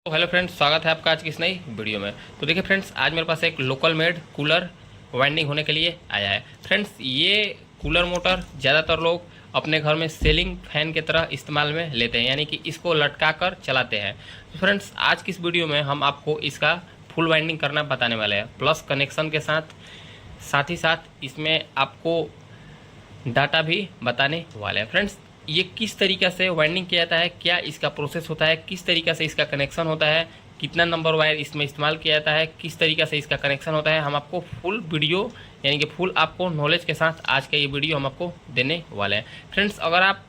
तो hello friends, स्वागत है आपका आज की इस नई वीडियो में। तो देखिए फ्रेंड्स, आज मेरे पास एक लोकल मेड कूलर वाइंडिंग होने के लिए आया है। फ्रेंड्स, ये कूलर मोटर ज़्यादातर लोग अपने घर में सीलिंग फैन की तरह इस्तेमाल में लेते हैं, यानी कि इसको लटका कर चलाते हैं। तो फ्रेंड्स, आज की इस वीडियो में हम आपको इसका फुल वाइंडिंग करना बताने वाले हैं, प्लस कनेक्शन के साथ ही साथ इसमें आपको डाटा भी बताने वाले हैं। फ्रेंड्स, ये किस तरीक़े से वाइंडिंग किया जाता है, क्या इसका प्रोसेस होता है, किस तरीक़े से इसका कनेक्शन होता है, कितना नंबर वायर इसमें इस्तेमाल किया जाता है, किस तरीक़े से इसका कनेक्शन होता है, हम आपको फुल वीडियो यानी कि फुल आपको नॉलेज के साथ आज का ये वीडियो हम आपको देने वाले हैं। फ्रेंड्स, अगर आप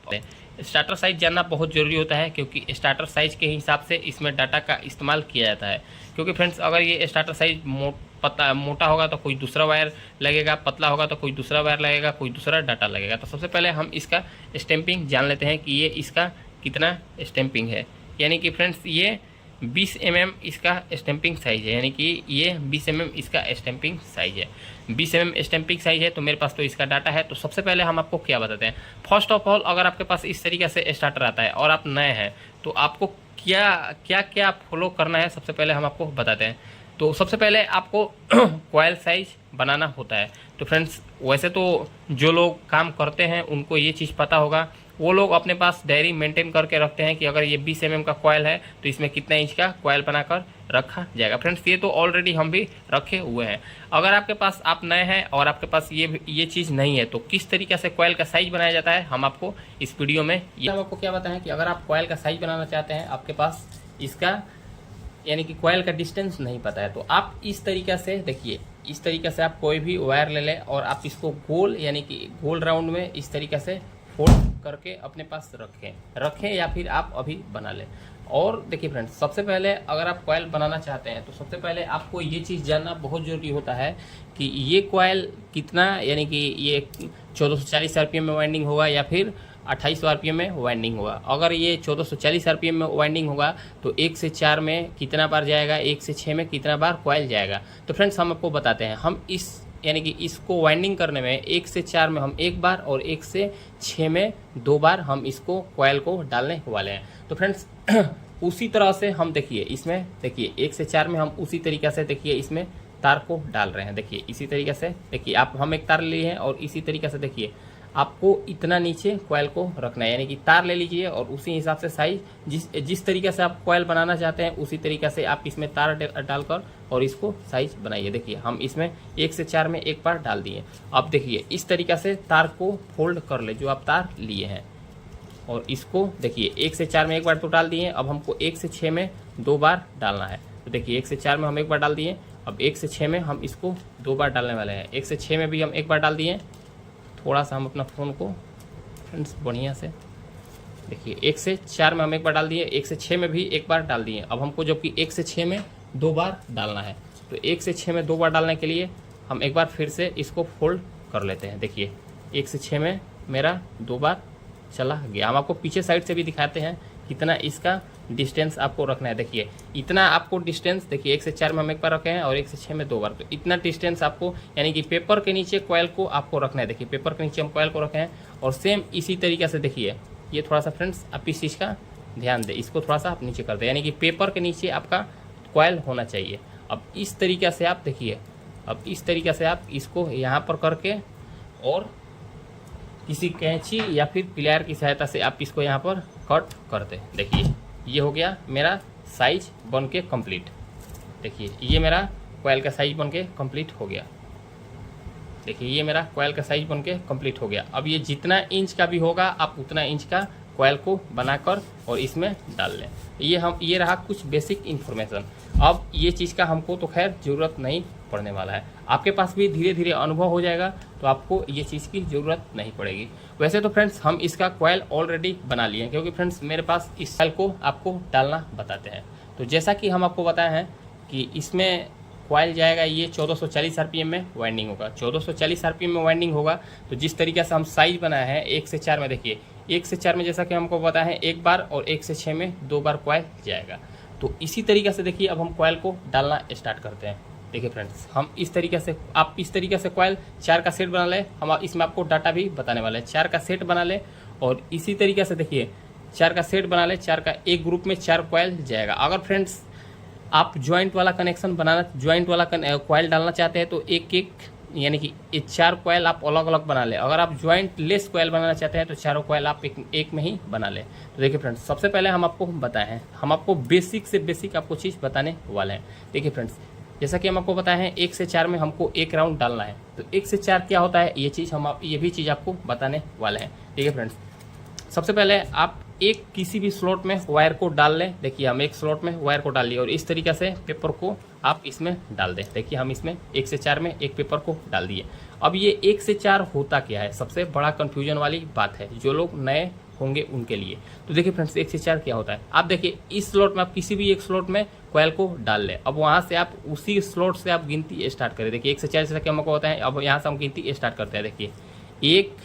स्टार्टर साइज़ जानना बहुत ज़रूरी होता है, क्योंकि स्टार्टर साइज़ के हिसाब से इसमें डाटा का इस्तेमाल किया जाता है। क्योंकि फ्रेंड्स, अगर ये स्टार्टर साइज़ मोटा होगा तो कोई दूसरा वायर लगेगा, पतला होगा तो कोई दूसरा वायर लगेगा, कोई दूसरा डाटा लगेगा। तो सबसे पहले हम इसका स्टैंपिंग जान लेते हैं कि ये इसका कितना स्टैंपिंग है। यानी कि फ्रेंड्स, ये 20 mm इसका स्टैंपिंग साइज़ है, यानी कि ये 20 mm इसका स्टैंपिंग साइज़ है। 20 mm स्टैंपिंग साइज़ है, तो मेरे पास तो इसका डाटा है। तो सबसे पहले हम आपको क्या बताते हैं। फर्स्ट ऑफ ऑल, अगर आपके पास इस तरीके से स्टार्टर आता है और आप नए हैं, तो आपको क्या फॉलो करना है, सबसे पहले हम आपको बताते हैं। तो सबसे पहले आपको कॉइल साइज बनाना होता है। तो फ्रेंड्स, वैसे तो जो लोग काम करते हैं उनको ये चीज़ पता होगा, वो लोग अपने पास डायरी मेंटेन करके रखते हैं कि अगर ये 20 mm का कॉइल है तो इसमें कितना इंच का कॉइल बनाकर रखा जाएगा। फ्रेंड्स, ये तो ऑलरेडी हम भी रखे हुए हैं। अगर आपके पास आप नए हैं और आपके पास ये चीज़ नहीं है, तो किस तरीके से कॉइल का साइज बनाया जाता है हम आपको इस वीडियो में ये हम आपको क्या बताएं कि अगर आप कॉइल का साइज बनाना चाहते हैं, आपके पास इसका यानी कि कॉइल का डिस्टेंस नहीं पता है, तो आप इस तरीके से देखिए, इस तरीके से आप कोई भी वायर ले लें और आप इसको गोल यानी कि गोल राउंड में इस तरीके से फोल्ड करके अपने पास रखें या फिर आप अभी बना लें। और देखिए फ्रेंड्स, सबसे पहले अगर आप कॉइल बनाना चाहते हैं तो सबसे पहले आपको ये चीज़ जानना बहुत ज़रूरी होता है कि ये कॉइल कितना, यानी कि ये 1440 RPM में वाइंडिंग होगा या फिर 2800 RPM में वाइंडिंग होगा। अगर ये 1440 RPM में वाइंडिंग होगा तो 1 से 4 में कितना बार जाएगा, 1 से 6 में कितना बार कॉइल जाएगा। तो फ्रेंड्स, हम आपको बताते हैं। हम इस यानी कि इसको वाइंडिंग करने में 1 से 4 में हम 1 बार और 1 से 6 में 2 बार हम इसको कॉइल को डालने वाले हैं। तो फ्रेंड्स, उसी तरह से हम देखिए इसमें, देखिए 1 से 4 में हम उसी तरीके से देखिए इसमें तार को डाल रहे हैं। देखिए इसी तरीके से देखिए हम एक तार लिए हैं और इसी तरीके से देखिए आपको इतना नीचे कॉइल को रखना है, यानी कि तार ले लीजिए और उसी हिसाब से साइज जिस तरीके से आप कॉइल बनाना चाहते हैं उसी तरीके से आप इसमें तार डालकर और इसको साइज बनाइए। देखिए हम इसमें 1 से 4 में 1 बार डाल दिए। अब देखिए इस तरीके से तार को फोल्ड कर ले जो आप तार लिए हैं, और इसको देखिए 1 से 4 में 1 बार तो डाल दिए। अब हमको 1 से 6 में 2 बार डालना है। तो देखिए 1 से 4 में हम 1 बार डाल दिए। अब 1 से 6 में हम इसको 2 बार डालने वाले हैं। 1 से 6 में भी हम 1 बार डाल दिए। थोड़ा सा हम अपना फ़ोन को फ्रेंड्स बढ़िया से देखिए, 1 से 4 में हम 1 बार डाल दिए, 1 से 6 में भी 1 बार डाल दिए। अब हमको जबकि 1 से 6 में 2 बार डालना है, तो 1 से 6 में 2 बार डालने के लिए हम एक बार फिर से इसको फोल्ड कर लेते हैं। देखिए 1 से 6 में मेरा 2 बार चला गया। हम आपको पीछे साइड से भी दिखाते हैं कितना इसका डिस्टेंस आपको रखना है। देखिए इतना आपको डिस्टेंस, देखिए 1 से 4 में हम 1 बार रखे हैं और 1 से 6 में 2 बार, तो इतना डिस्टेंस आपको यानी कि पेपर के नीचे कॉइल को आपको रखना है। देखिए पेपर के नीचे हम कॉइल को रखे हैं और सेम इसी तरीके से देखिए ये थोड़ा सा फ्रेंड्स आप इस चीज़ का ध्यान दें, इसको थोड़ा सा आप नीचे कर दें, यानी कि पेपर के नीचे आपका कॉइल होना चाहिए। अब इस तरीके से आप देखिए, अब इस तरीके से आप इसको यहाँ पर करके और किसी कैंची या फिर प्लायर की सहायता से आप इसको यहाँ पर कट कर दें। देखिए ये हो गया मेरा साइज बन के कम्प्लीट। देखिए ये मेरा कॉइल का साइज बन के कम्प्लीट हो गया। देखिए ये मेरा कॉइल का साइज बन के कम्प्लीट हो गया। अब ये जितना इंच का भी होगा आप उतना इंच का कॉइल को बनाकर और इसमें डाल लें। ये रहा कुछ बेसिक इन्फॉर्मेशन। अब ये चीज़ का हमको तो खैर ज़रूरत नहीं पड़ने वाला है, आपके पास भी धीरे धीरे अनुभव हो जाएगा तो आपको ये चीज़ की ज़रूरत नहीं पड़ेगी। वैसे तो फ्रेंड्स हम इसका कॉइल ऑलरेडी बना लिए हैं, क्योंकि फ्रेंड्स मेरे पास इस कॉइल को आपको डालना बताते हैं। तो जैसा कि हम आपको बताए हैं कि इसमें कॉइल जाएगा, ये 1440 RPM में वाइंडिंग होगा। 1440 RPM में वाइंडिंग होगा तो जिस तरीके से हम साइज बनाए हैं 1 से 4 में, देखिए 1 से 4 में जैसा कि हमको पता है 1 बार और 1 से 6 में 2 बार कॉइल जाएगा। तो इसी तरीके से देखिए अब हम कॉइल को डालना स्टार्ट करते हैं। देखिए फ्रेंड्स, हम इस तरीके से आप इस तरीके से कॉइल 4 का सेट बना लें। हम इसमें आपको डाटा भी बताने वाले हैं। 4 का सेट बना लें और इसी तरीके से देखिए 4 का सेट बना ले, 4 का एक ग्रुप में 4 कॉइल जाएगा। अगर फ्रेंड्स आप ज्वाइंट वाला कनेक्शन बनाना, ज्वाइंट वाला कॉयल डालना चाहते हैं तो एक एक यानी कि ये 4 कॉयल आप अलग अलग बना लें। अगर आप ज्वाइंट लेस कॉयल बनाना चाहते हैं तो चारों कॉयल आप एक में ही बना लें। तो देखिए फ्रेंड्स, सबसे पहले हम आपको बताए हैं, हम आपको बेसिक से बेसिक आपको चीज़ बताने वाले हैं। देखिए फ्रेंड्स, जैसा कि हम आपको बताए हैं 1 से 4 में हमको 1 राउंड डालना है। तो 1 से 4 क्या होता है, ये चीज़ ये भी चीज़ आपको बताने वाले हैं। ठीक है फ्रेंड्स, सबसे पहले आप एक किसी भी स्लॉट में वायर को डाल लें। देखिए हम एक स्लॉट में वायर को डाल लिए और इस तरीके से पेपर को आप इसमें डाल दें। देखिए हम इसमें 1 से 4 में एक पेपर को डाल दिए। अब ये 1 से 4 होता क्या है, सबसे बड़ा कंफ्यूजन वाली बात है जो लोग नए होंगे उनके लिए। तो देखिए फ्रेंड्स, 1 से 4 क्या होता है, आप देखिए इस स्लॉट में आप किसी भी एक स्लॉट में कॉयल को डाल लें। अब वहाँ से आप उसी स्लॉट से आप गिनती स्टार्ट करें। देखिए 1 से 4 जैसा कि हमको होता है, अब यहाँ से हम गिनती स्टार्ट करते हैं। देखिए 1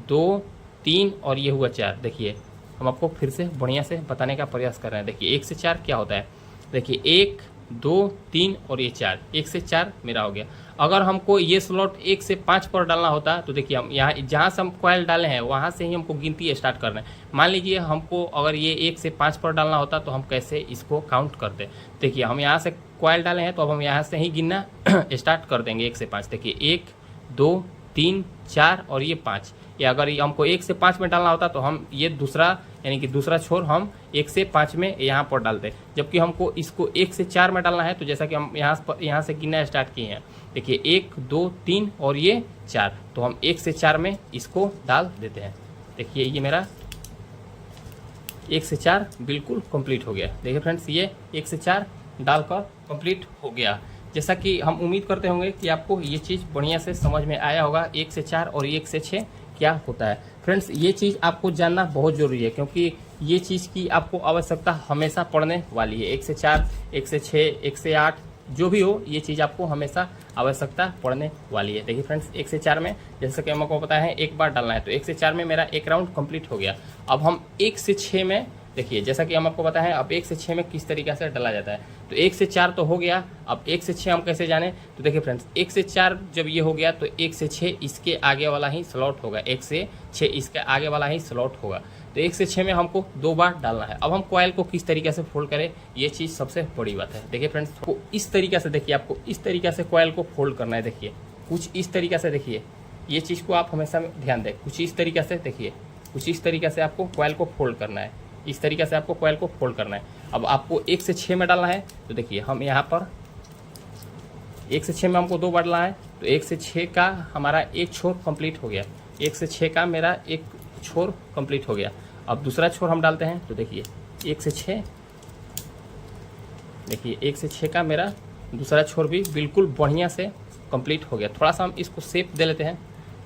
2 3 और ये हुआ 4। देखिए हम आपको फिर से बढ़िया से बताने का प्रयास कर रहे हैं। देखिए 1 से 4 क्या होता है, देखिए 1 2 3 और ये 4, 1 से 4 मेरा हो गया। अगर हमको ये स्लॉट 1 से 5 पर डालना होता तो देखिए हम यहाँ जहाँ से हम कॉयल डाले हैं वहाँ से ही हमको गिनती स्टार्ट करना है। मान लीजिए हमको अगर ये 1 से 5 पर डालना होता तो हम कैसे इसको काउंट करते। देखिए हम यहाँ से कॉयल डाले हैं तो अब हम यहाँ से ही गिनना स्टार्ट कर देंगे 1 से 5। देखिए 1 2 3 4 और ये 5। या अगर हमको 1 से 5 में डालना होता तो हम ये दूसरा यानी कि दूसरा छोर हम 1 से 5 में यहाँ पर डालते, जबकि हमको इसको 1 से 4 में डालना है। तो जैसा कि हम यहाँ से गिनना स्टार्ट किए हैं, देखिए 1 2 3 और ये 4, तो हम 1 से 4 में इसको डाल देते हैं। देखिए ये मेरा 1 से 4 बिल्कुल कंप्लीट हो गया। देखिए फ्रेंड्स, ये 1 से 4 डालकर कंप्लीट हो गया। जैसा कि हम उम्मीद करते होंगे कि आपको ये चीज़ बढ़िया से समझ में आया होगा, 1 से 4 और 1 से 6 क्या होता है। फ्रेंड्स, ये चीज़ आपको जानना बहुत ज़रूरी है क्योंकि ये चीज़ की आपको आवश्यकता हमेशा पड़ने वाली है। 1 से 4 1 से 6 1 से 8 जो भी हो, ये चीज़ आपको हमेशा आवश्यकता पड़ने वाली है। देखिए फ्रेंड्स, 1 से 4 में जैसे कि हमको पता है एक बार डालना है, तो 1 से 4 में मेरा एक राउंड कंप्लीट हो गया। अब हम 1 से 6 में देखिए जैसा कि हम आपको पता है अब 1 से 6 में किस तरीके से डाला जाता है। तो 1 से 4 तो हो गया, अब 1 से 6 हम कैसे जाने। तो देखिए फ्रेंड्स, 1 से 4 जब ये हो गया तो 1 से 6 इसके आगे वाला ही स्लॉट होगा, 1 से 6 इसके आगे वाला ही स्लॉट होगा। तो 1 से 6 में हमको 2 बार डालना है। अब हम कॉयल को किस तरीके से फोल्ड करें, ये चीज़ सबसे बड़ी बात है। देखिए फ्रेंड्स, को इस तरीके से देखिए, आपको इस तरीके से कॉयल को फोल्ड करना है। देखिए कुछ इस तरीके से, देखिए ये चीज़ को आप हमेशा ध्यान दें, कुछ इस तरीके से देखिए, कुछ इस तरीके से आपको कॉयल को फोल्ड करना है। इस तरीके से आपको कॉयल को फोल्ड करना है। अब आपको 1 से 6 में डालना है, तो देखिए हम यहाँ पर 1 से 6 में हमको 2 बार डालना है। तो 1 से 6 का हमारा एक छोर कंप्लीट हो गया, 1 से 6 का मेरा एक छोर कंप्लीट हो गया। अब दूसरा छोर हम डालते हैं, तो देखिए 1 से 6, देखिए 1 से 6 का मेरा दूसरा छोर भी बिल्कुल बढ़िया से कंप्लीट हो गया। थोड़ा सा हम इसको शेप दे लेते हैं।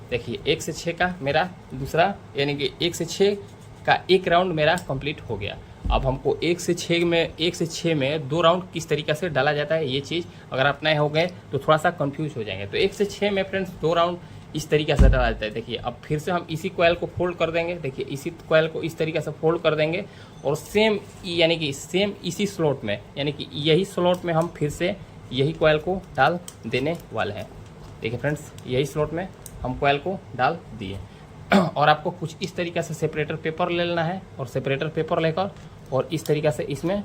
देखिए 1 से 6 का मेरा दूसरा यानी कि 1 से 6 का एक राउंड मेरा कंप्लीट हो गया। अब हमको 1 से 6 में 2 राउंड किस तरीके से डाला जाता है, ये चीज़ अगर आप नए हो गए तो थोड़ा सा कंफ्यूज हो जाएंगे। तो 1 से 6 में फ्रेंड्स 2 राउंड इस तरीके से डाला जाता है। देखिए अब फिर से हम इसी कॉयल को फोल्ड कर देंगे। देखिए इसी कॉयल को इस तरीके से फोल्ड कर देंगे और सेम यानी कि सेम इसी स्लॉट में यानी कि यही स्लॉट में हम फिर से यही कॉयल को डाल देने वाले हैं। देखिए फ्रेंड्स, यही स्लॉट में हम कॉयल को डाल दिए और आपको कुछ इस तरीके से सेपरेटर पेपर ले लेना है और सेपरेटर पेपर लेकर और इस तरीके से इसमें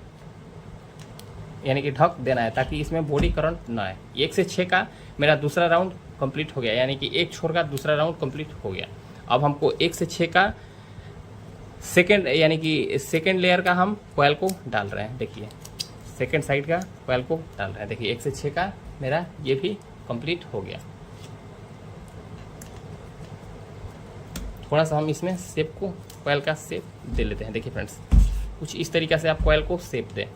यानी कि ढक देना है ताकि इसमें बॉडी करंट ना आए। 1 से 6 का मेरा दूसरा राउंड कंप्लीट हो गया, यानी कि एक छोर का दूसरा राउंड कंप्लीट हो गया। अब हमको 1 से 6 का सेकेंड यानी कि सेकेंड लेयर का हम कॉयल को डाल रहे हैं। देखिए सेकेंड साइड का कॉयल को डाल रहे हैं। देखिए 1 से 6 का मेरा ये भी कंप्लीट हो गया। थोड़ा सा हम इसमें शेप को कॉयल का शेप दे लेते हैं। देखिए फ्रेंड्स, कुछ इस तरीके से आप कॉयल को शेप दें।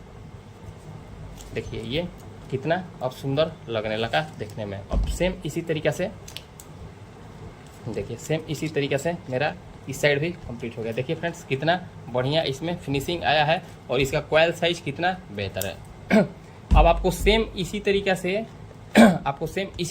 देखिए ये कितना अब सुंदर लगने लगा देखने में। अब सेम इसी तरीके से देखिए, सेम इसी तरीके से मेरा इस साइड भी कंप्लीट हो गया। देखिए फ्रेंड्स, कितना बढ़िया इसमें फिनिशिंग आया है और इसका कॉयल साइज कितना बेहतर है। अब आपको सेम इसी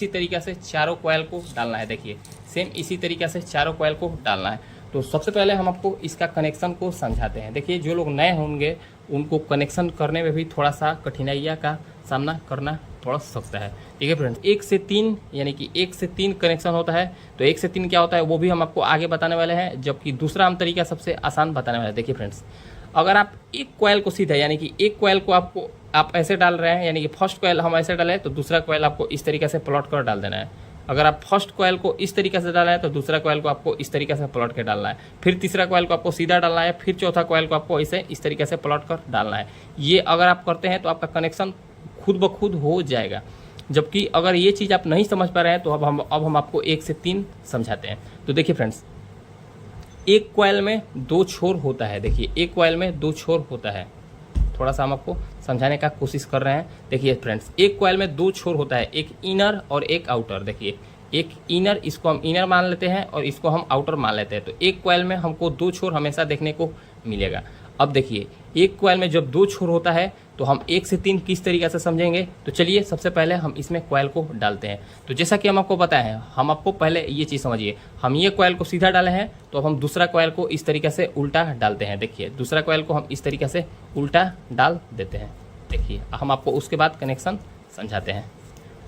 तरीके से चारों कॉयल को डालना है। देखिए सेम इसी तरीके से चारों कॉयल को डालना है। तो सबसे पहले हम आपको इसका कनेक्शन को समझाते हैं। देखिए जो लोग नए होंगे उनको कनेक्शन करने में भी थोड़ा सा कठिनाइयाँ का सामना करना पड़ सकता है। ठीक है फ्रेंड्स, 1 से 3 यानी कि 1 से 3 कनेक्शन होता है। तो 1 से 3 क्या होता है वो भी हम आपको आगे बताने वाले हैं, जबकि दूसरा हम तरीका सबसे आसान बताने वाला है। देखिए फ्रेंड्स, अगर आप एक कॉयल को सीधा यानी कि एक कॉयल को आप ऐसे डाल रहे हैं, यानी कि फर्स्ट कॉयल हम ऐसे डाले तो दूसरा कॉयल आपको इस तरीके से प्लॉट कर डाल देना है। अगर आप फर्स्ट कॉयल को इस तरीके से डाला है तो दूसरा कॉयल को आपको इस तरीके से प्लॉट कर डालना है, फिर तीसरा कॉयल को आपको सीधा डालना है, फिर चौथा कॉयल को आपको इसे इस तरीके से प्लॉट कर डालना है। ये अगर आप करते हैं तो आपका कनेक्शन खुद ब खुद हो जाएगा। जबकि अगर ये चीज़ आप नहीं समझ पा रहे हैं तो अब हम आपको 1 से 3 समझाते हैं। तो देखिए फ्रेंड्स, एक कॉयल में 2 छोर होता है। देखिए एक कॉयल में 2 छोर होता है, थोड़ा सा हम आपको समझाने का कोशिश कर रहे हैं। देखिए फ्रेंड्स, एक कॉयल में 2 छोर होता है, एक इनर और एक आउटर। देखिए एक इनर, इसको हम इनर मान लेते हैं और इसको हम आउटर मान लेते हैं। तो एक कॉयल में हमको 2 छोर हमेशा देखने को मिलेगा। अब देखिए एक कॉयल में जब 2 छोर होता है तो हम 1 से 3 किस तरीके से समझेंगे। तो चलिए सबसे पहले हम इसमें कॉयल को डालते हैं। तो जैसा कि हम आपको बताए हैं, हम आपको पहले ये चीज़ समझिए, हम ये कॉयल को सीधा डाले हैं तो अब हम दूसरा कॉयल को इस तरीके से उल्टा डालते हैं। देखिए दूसरा कॉयल को हम इस तरीके से उल्टा डाल देते हैं। देखिए हम आपको उसके बाद कनेक्शन समझाते हैं।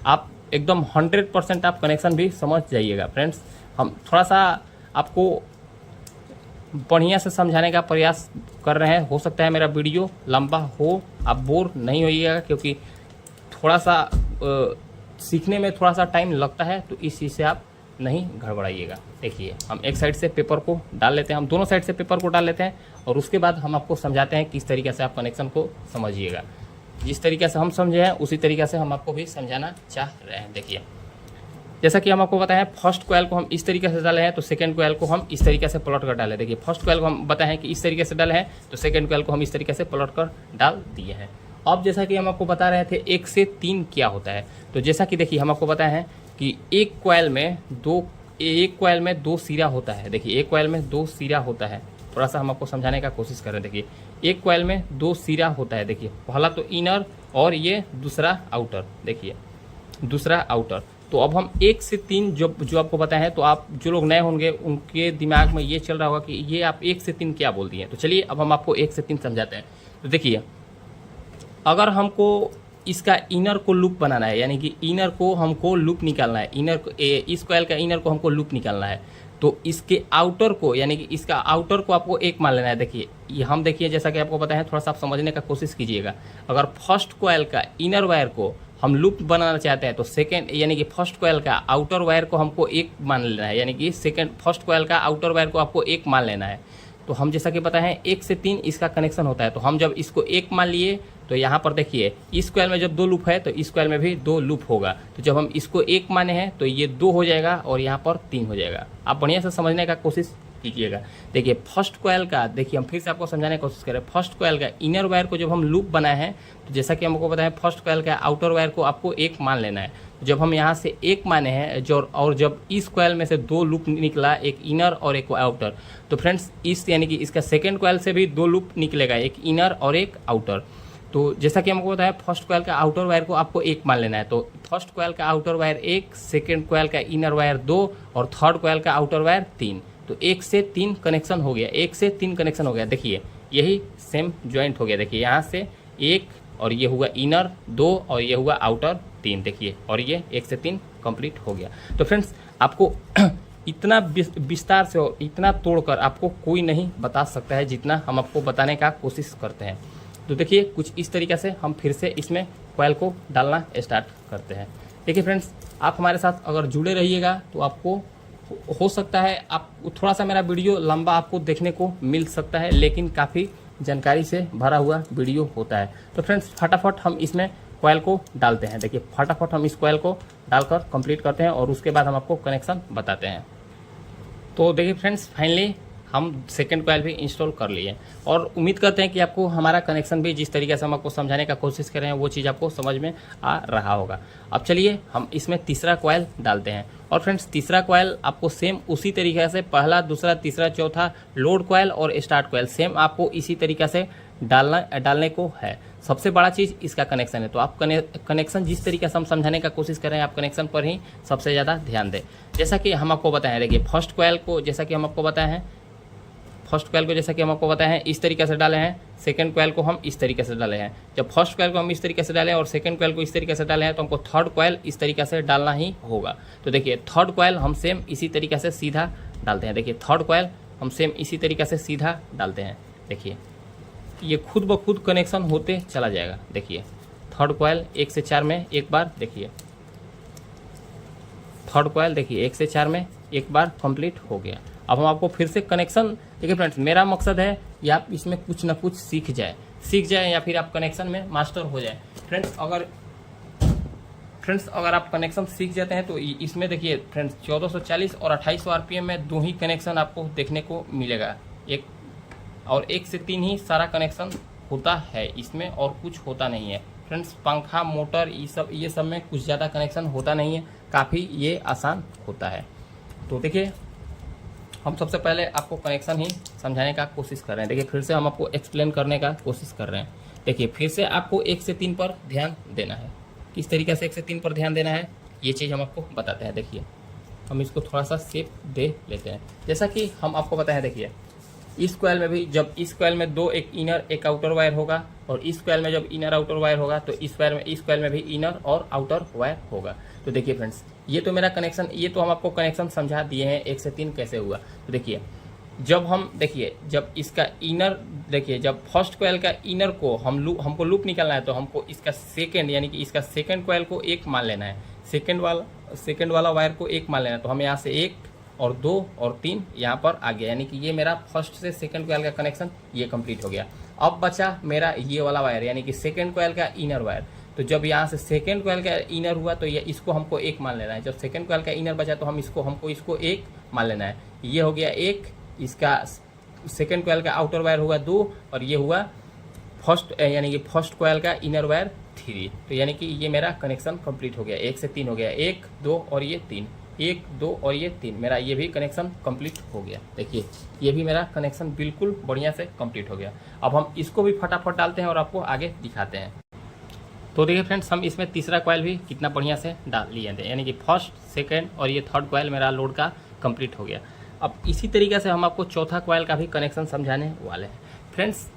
आप एकदम 100% आप कनेक्शन भी समझ जाइएगा फ्रेंड्स। हम थोड़ा सा आपको बढ़िया से समझाने का प्रयास कर रहे हैं। हो सकता है मेरा वीडियो लंबा हो, आप बोर नहीं होइएगा, क्योंकि थोड़ा सा सीखने में थोड़ा सा टाइम लगता है, तो इस चीज़ से आप नहीं गड़बड़ाइएगा। देखिए हम एक साइड से पेपर को डाल लेते हैं, हम दोनों साइड से पेपर को डाल लेते हैं और उसके बाद हम आपको समझाते हैं किस तरीके से आप कनेक्शन को समझिएगा। जिस तरीके से हम समझे हैं उसी तरीके से हम आपको भी समझाना चाह रहे हैं। देखिए जैसा कि हम आपको बताएं, फर्स्ट कॉयल को हम इस तरीके से डाले हैं तो सेकंड कॉयल को हम इस तरीके से प्लॉट कर डाले। देखिए फर्स्ट कॉयल को हम बताएं कि इस तरीके से डाले हैं तो सेकंड कॉयल को हम इस तरीके से प्लॉट कर डाल दिए हैं। अब जैसा कि हम आपको बता रहे थे 1 से 3 क्या होता है, तो जैसा कि देखिए हम आपको बताए हैं कि एक कॉयल में 2 सिरा होता है। देखिए एक कॉयल में 2 सिरा होता है, थोड़ा सा हम आपको समझाने का कोशिश कर रहे हैं। देखिए एक कॉयल में 2 सिरा होता है। देखिए पहला तो इनर और ये दूसरा आउटर। देखिए दूसरा आउटर। तो अब हम 1 से 3 जो आपको बताए हैं, तो आप जो लोग नए होंगे उनके दिमाग में ये चल रहा होगा कि ये आप 1 से 3 क्या बोल दिए। तो चलिए अब हम आपको 1 से 3 समझाते हैं। तो देखिए अगर हमको इसका इनर को लूप बनाना है, यानी कि इनर को हमको लूप निकालना है, इस कॉयल का इनर को हमको लूप निकालना है, तो इसके आउटर को यानी कि इसका आउटर को आपको 1 मान लेना है। देखिए ये हम देखिए जैसा कि आपको पता है, थोड़ा सा आप समझने का कोशिश कीजिएगा। अगर फर्स्ट कॉयल का इनर वायर को हम लूप बनाना चाहते हैं तो सेकेंड यानी कि फर्स्ट कॉयल का आउटर वायर को हमको 1 मान लेना है, यानी कि फर्स्ट कॉयल का आउटर वायर को आपको 1 मान लेना है। तो हम जैसा कि बताए हैं 1 से 3 इसका कनेक्शन होता है। तो हम जब इसको 1 मान लिए तो यहाँ पर देखिए इस कॉयल में जब 2 लूप है तो इस कॉयल में भी 2 लूप होगा। तो जब हम इसको 1 माने हैं तो ये 2 हो जाएगा और यहाँ पर 3 हो जाएगा। आप बढ़िया से समझने का कोशिश कीजिएगा। देखिए फर्स्ट कॉयल का, देखिए हम फिर से आपको समझाने की कोशिश करें। फर्स्ट कॉयल का इनर वायर को जब हम लूप बनाए हैं तो जैसा कि हमको बताया फर्स्ट कॉयल का आउटर वायर को आपको 1 मान लेना है। जब हम यहाँ से 1 माने हैं और जब इस कॉयल में से 2 लूप निकला, एक इनर और एक आउटर, तो फ्रेंड्स इस यानी कि इसका सेकेंड कॉयल से भी 2 लूप निकलेगा, एक इनर और एक आउटर। तो जैसा कि हमको बताया फर्स्ट कॉयल का आउटर वायर को आपको 1 मान लेना है। तो फर्स्ट कॉयल का आउटर वायर 1, सेकेंड कॉयल का इनर वायर 2 और थर्ड कॉयल का आउटर वायर 3। तो 1 से 3 कनेक्शन हो गया, 1 से 3 कनेक्शन हो गया। देखिए यही सेम ज्वाइंट हो गया। देखिए यहाँ से 1 और ये हुआ इनर 2 और ये हुआ आउटर 3। देखिए और ये 1 से 3 कंप्लीट हो गया। तो फ्रेंड्स आपको इतना विस्तार से और इतना तोड़कर आपको कोई नहीं बता सकता है जितना हम आपको बताने का कोशिश करते हैं। तो देखिए कुछ इस तरीके से हम फिर से इसमें कॉयल को डालना स्टार्ट करते हैं। देखिए फ्रेंड्स आप हमारे साथ अगर जुड़े रहिएगा तो आपको हो सकता है आप थोड़ा सा मेरा वीडियो लंबा आपको देखने को मिल सकता है, लेकिन काफ़ी जानकारी से भरा हुआ वीडियो होता है। तो फ्रेंड्स फटाफट हम इसमें कॉयल को डालते हैं। देखिए फटाफट हम इस कॉयल को डालकर कंप्लीट करते हैं और उसके बाद हम आपको कनेक्शन बताते हैं। तो देखिए फ्रेंड्स फाइनली हम सेकंड कॉयल भी इंस्टॉल कर लिए और उम्मीद करते हैं कि आपको हमारा कनेक्शन भी जिस तरीके से हम आपको समझाने का कोशिश कर रहे हैं वो चीज़ आपको समझ में आ रहा होगा। अब चलिए हम इसमें तीसरा कॉयल डालते हैं। और फ्रेंड्स तीसरा कॉयल आपको सेम उसी तरीके से पहला, दूसरा, तीसरा, चौथा लोड कॉयल और स्टार्ट कॉयल सेम आपको इसी तरीके से डालने को है। सबसे बड़ा चीज़ इसका कनेक्शन है। तो आप कनेक्शन जिस तरीके से हम समझाने का कोशिश कर रहे हैं आप कनेक्शन पर ही सबसे ज़्यादा ध्यान दें। जैसा कि हम आपको बताएं, देखिए फर्स्ट कॉयल को जैसा कि हम आपको बताए हैं इस तरीके से डाले हैं, सेकंड कॉयल को हम इस तरीके से डाले हैं। जब फर्स्ट कॉयल को हम इस तरीके से डालें और सेकंड कॉयल को इस तरीके से डाले हैं तो हमको थर्ड कॉयल इस तरीके से डालना ही होगा। तो देखिए थर्ड कॉयल हम सेम इसी तरीके से सीधा डालते हैं। देखिए थर्ड कॉयल हम सेम इसी तरीके से सीधा डालते हैं। देखिए ये खुद ब खुद कनेक्शन होते चला जाएगा। देखिए थर्ड कॉयल 1 से 4 में एक बार, देखिए थर्ड कॉयल देखिए 1 से 4 में एक बार कंप्लीट हो गया। अब हम आपको फिर से कनेक्शन, देखिए फ्रेंड्स मेरा मकसद है कि आप इसमें कुछ ना कुछ सीख जाए या फिर आप कनेक्शन में मास्टर हो जाए। फ्रेंड्स अगर आप कनेक्शन सीख जाते हैं तो इसमें देखिए फ्रेंड्स 1440 और 2800 आरपीएम में 2 ही कनेक्शन आपको देखने को मिलेगा। एक और 1 से 3 ही सारा कनेक्शन होता है इसमें, और कुछ होता नहीं है फ्रेंड्स। पंखा मोटर ये सब में कुछ ज़्यादा कनेक्शन होता नहीं है, काफ़ी ये आसान होता है। तो देखिए हम सबसे पहले आपको कनेक्शन ही समझाने का कोशिश कर रहे हैं। देखिए फिर से हम आपको एक्सप्लेन करने का कोशिश कर रहे हैं। देखिए फिर से आपको 1 से 3 पर ध्यान देना है। किस तरीके से 1 से 3 पर ध्यान देना है ये चीज़ हम आपको बताते हैं। देखिए हम इसको थोड़ा सा शेप दे लेते हैं। जैसा कि हम आपको बताएं, देखिए इस कॉइल में भी जब इस कॉइल में 2 एक इनर एक आउटर वायर होगा, और इस कॉइल में जब इनर आउटर वायर होगा तो इस कॉइल में भी इनर और आउटर वायर होगा। तो देखिए फ्रेंड्स ये तो मेरा कनेक्शन, ये तो हम आपको कनेक्शन समझा दिए हैं 1 से 3 कैसे हुआ। तो देखिए जब इसका इनर, देखिए जब फर्स्ट कॉइल का इनर को हमको लूप निकालना है तो हमको इसका सेकेंड यानी कि इसका सेकेंड कॉइल को 1 मान लेना है, सेकेंड वाला वायर को 1 मान लेना है। तो हमें यहाँ से 1 और 2 और 3 यहाँ पर आ गया, यानी कि ये मेरा फर्स्ट से सेकेंड कॉइल का कनेक्शन ये कंप्लीट हो गया। अब बचा मेरा ये वाला वायर यानी कि सेकेंड कॉइल का इनर वायर। तो जब यहाँ से सेकेंड कॉइल का इनर हुआ तो ये इसको हमको 1 मान लेना है। जब सेकेंड कॉइल का इनर बचा तो हमको इसको 1 मान लेना है। ये हो गया 1, इसका सेकेंड कॉइल का आउटर वायर हुआ 2, और ये हुआ फर्स्ट यानी कि फर्स्ट कॉइल का इनर वायर 3। तो यानी कि ये मेरा कनेक्शन कंप्लीट हो गया। 1 से 3 हो गया, 1 2 और ये 3, 1 2 और ये 3, मेरा ये भी कनेक्शन कंप्लीट हो गया। देखिए ये भी मेरा कनेक्शन बिल्कुल बढ़िया से कंप्लीट हो गया। अब हम इसको भी फटाफट डालते हैं और आपको आगे दिखाते हैं। तो देखिए फ्रेंड्स हम इसमें तीसरा कॉइल भी कितना बढ़िया से डाल लिए थे, यानी कि फर्स्ट सेकेंड और ये थर्ड कॉइल मेरा लोड का कंप्लीट हो गया। अब इसी तरीके से हम आपको चौथा कॉइल का भी कनेक्शन समझाने वाले हैं। फ्रेंड्स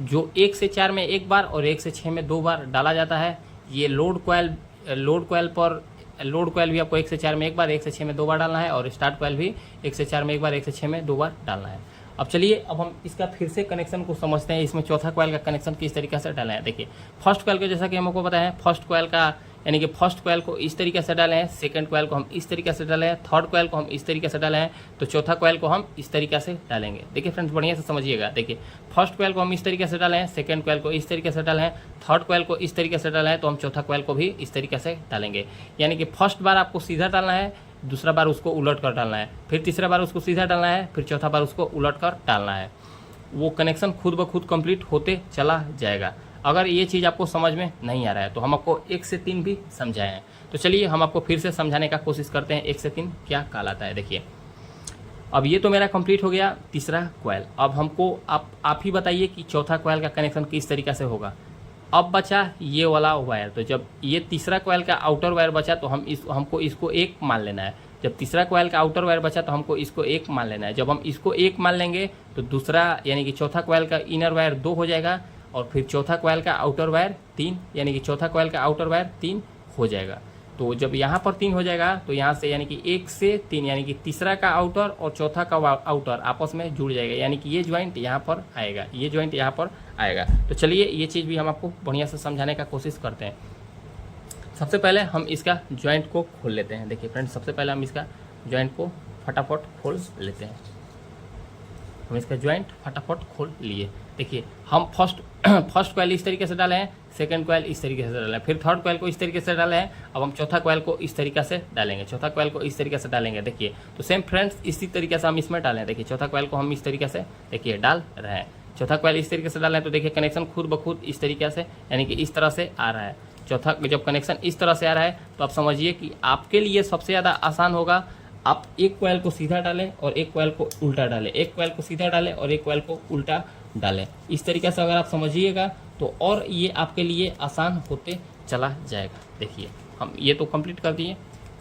जो 1 से 4 में एक बार और 1 से 6 में 2 बार डाला जाता है, ये लोड कॉइल भी आपको 1 से 4 में एक बार, 1 से 6 में 2 बार डालना है, और स्टार्ट कॉइल भी 1 से 4 में एक बार, 1 से 6 में 2 बार डालना है। अब चलिए अब हम इसका फिर से कनेक्शन को समझते हैं, इसमें चौथा कॉइल का कनेक्शन किस तरीके से डालना है। देखिए फर्स्ट कॉइल को जैसा कि हमको पता है, फर्स्ट कॉइल का यानी कि फर्स्ट कॉइल को इस तरीके से डाले हैं, सेकंड कॉइल को हम इस तरीके से डाले हैं, थर्ड कॉइल को हम इस तरीके से डाले हैं, तो चौथा कॉइल को हम इस तरीके से डालेंगे। देखिए फ्रेंड्स बढ़िया से समझिएगा। देखिए फर्स्ट कॉइल को हम इस तरीके से डाले हैं, सेकंड कॉइल को इस तरीके से डाले हैं, थर्ड कॉइल को इस तरीके से डाले हैं, तो हम चौथा कॉइल को भी इस तरीके से डालेंगे। यानी कि फर्स्ट बार आपको सीधा डालना है, दूसरा बार उसको उलट कर डालना है, फिर तीसरा बार उसको सीधा डालना है, फिर चौथा बार उसको उलट कर डालना है। वो कनेक्शन खुद ब खुद कंप्लीट होते चला जाएगा। अगर ये चीज़ आपको समझ में नहीं आ रहा है तो हम आपको 1 से 3 भी समझाए हैं। तो चलिए हम आपको फिर से समझाने का कोशिश करते हैं 1 से 3 क्या कहलाता है। देखिए अब ये तो मेरा कंप्लीट हो गया तीसरा कॉइल। अब हमको आप ही बताइए कि चौथा कॉइल का कनेक्शन किस तरीके से होगा। अब बचा ये वाला वायर, तो जब ये तीसरा कॉइल का आउटर वायर बचा तो हमको इसको 1 मान लेना है। जब तीसरा कॉइल का आउटर वायर बचा तो हमको इसको 1 मान लेना है। जब हम इसको 1 मान लेंगे तो दूसरा यानी कि चौथा कॉइल का इनर वायर 2 हो जाएगा, और फिर चौथा कॉइल का आउटर वायर 3, यानी कि चौथा कॉइल का आउटर वायर 3 हो जाएगा। तो जब यहाँ पर 3 हो जाएगा तो यहाँ से यानी कि 1 से 3 यानी कि तीसरा का आउटर और चौथा का आउटर आपस में जुड़ जाएगा, यानी कि ये ज्वाइंट यहाँ पर आएगा, ये ज्वाइंट यहाँ पर आएगा। तो चलिए ये चीज़ भी हम आपको बढ़िया से समझाने का कोशिश करते हैं। सबसे पहले हम इसका ज्वाइंट को खोल लेते हैं। देखिए फ्रेंड्स सबसे पहले हम इसका ज्वाइंट को फटाफट खोल लेते हैं। हम इसका ज्वाइंट फटाफट खोल लिए। देखिए हम फर्स्ट कॉइल इस तरीके से डाले हैं, सेकंड कॉइल इस तरीके से डाले हैं, फिर थर्ड कॉइल को इस तरीके से डाले हैं। अब हम चौथा कॉइल को इस तरीके से डालेंगे, चौथा कॉइल को इस तरीके से डालेंगे। देखिए तो सेम फ्रेंड्स इसी तरीके से हम इसमें डालें। देखिए चौथा कॉइल को हम इस तरीके से देखिए डाल रहे हैं, चौथा कॉइल इस तरीके से डालें, तो देखिए कनेक्शन खुद ब खुद इस तरीके से यानी कि इस तरह से आ रहा है। चौथा जब कनेक्शन इस तरह से आ रहा है तो आप समझिए कि आपके लिए सबसे ज़्यादा आसान होगा, आप एक कॉइल को सीधा डालें और एक कॉइल को उल्टा डालें, एक कॉइल को सीधा डालें और एक कॉइल को उल्टा डालें। इस तरीके से अगर आप समझिएगा तो और ये आपके लिए आसान होते चला जाएगा। देखिए हम ये तो कंप्लीट कर दिए,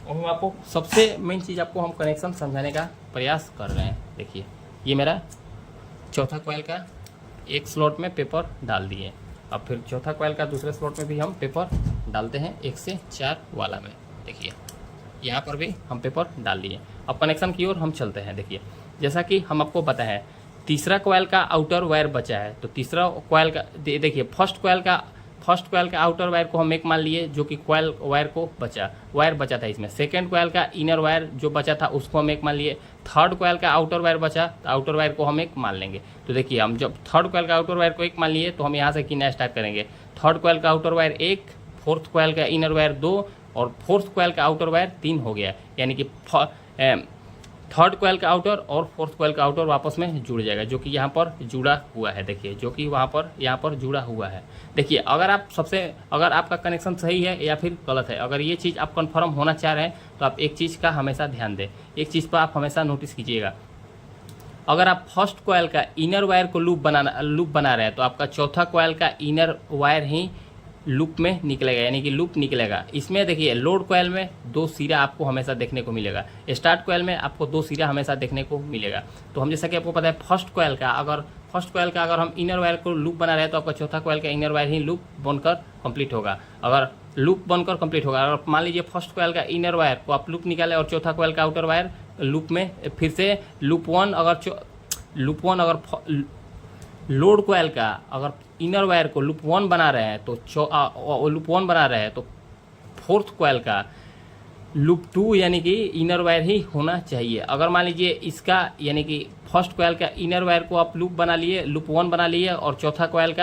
और हम आपको सबसे मेन चीज़ आपको हम कनेक्शन समझाने का प्रयास कर रहे हैं। देखिए ये मेरा चौथा कॉइल का एक स्लॉट में पेपर डाल दिए, अब फिर चौथा कॉइल का दूसरे स्लॉट में भी हम पेपर डालते हैं 1 से 4 वाला में। देखिए यहाँ पर भी हम पेपर डाल दिए। अब कनेक्शन की ओर हम चलते हैं। देखिए जैसा कि हम आपको बताएं तीसरा कॉइल का आउटर वायर बचा है, तो तीसरा कॉइल का देखिए फर्स्ट कॉइल का आउटर वायर को हम एक मान लिए जो कि कॉइल वायर बचा था इसमें। सेकंड कॉइल का इनर वायर जो बचा था उसको हम एक मान लिए। थर्ड कॉइल का आउटर वायर बचा, तो आउटर वायर को हम एक मान लेंगे। तो देखिए हम जब थर्ड कॉइल का आउटर वायर को एक मान लिए तो हम यहाँ से गिनना स्टार्ट करेंगे। थर्ड कॉइल का आउटर वायर 1, फोर्थ कॉइल का इनर वायर 2 और फोर्थ कॉइल का आउटर वायर 3 हो गया, यानी कि थर्ड कॉइल का आउटर और फोर्थ कॉइल का आउटर वापस में जुड़ जाएगा, जो कि यहाँ पर जुड़ा हुआ है। देखिए जो कि यहाँ पर जुड़ा हुआ है। देखिए अगर आपका कनेक्शन सही है या फिर गलत है, अगर ये चीज़ आप कंफर्म होना चाह रहे हैं तो आप एक चीज़ का हमेशा ध्यान दें, एक चीज़ पर आप हमेशा नोटिस कीजिएगा। अगर आप फर्स्ट कॉइल का इनर वायर को लूप बना रहे हैं तो आपका चौथा कॉइल का इनर वायर ही लूप में निकलेगा, यानी कि लूप निकलेगा। इसमें देखिए लोड कॉइल में 2 सिरा आपको हमेशा देखने को मिलेगा, स्टार्ट कॉइल में आपको 2 सिरा हमेशा देखने को मिलेगा। तो हम जैसा कि आपको पता है फर्स्ट कॉइल का अगर हम इनर वायर को लूप बना रहे हैं तो आपका चौथा कॉइल का इनर वायर ही लूप बनकर कंप्लीट होगा। अगर लूप बनकर कंप्लीट होगा, अगर मान लीजिए फर्स्ट कॉइल का इनर वायर को आप लूप निकाले और चौथा कॉइल का आउटर वायर लूप में, फिर से लूप वन अगर लोड कॉइल का अगर इनर वायर को लूप 1 बना रहे हैं तो फोर्थ कॉइल का लूप 2 यानी कि इनर वायर ही होना चाहिए। अगर मान लीजिए इसका यानी कि फर्स्ट कॉइल का इनर वायर को आप लूप 1 बना लिए और चौथा कॉइल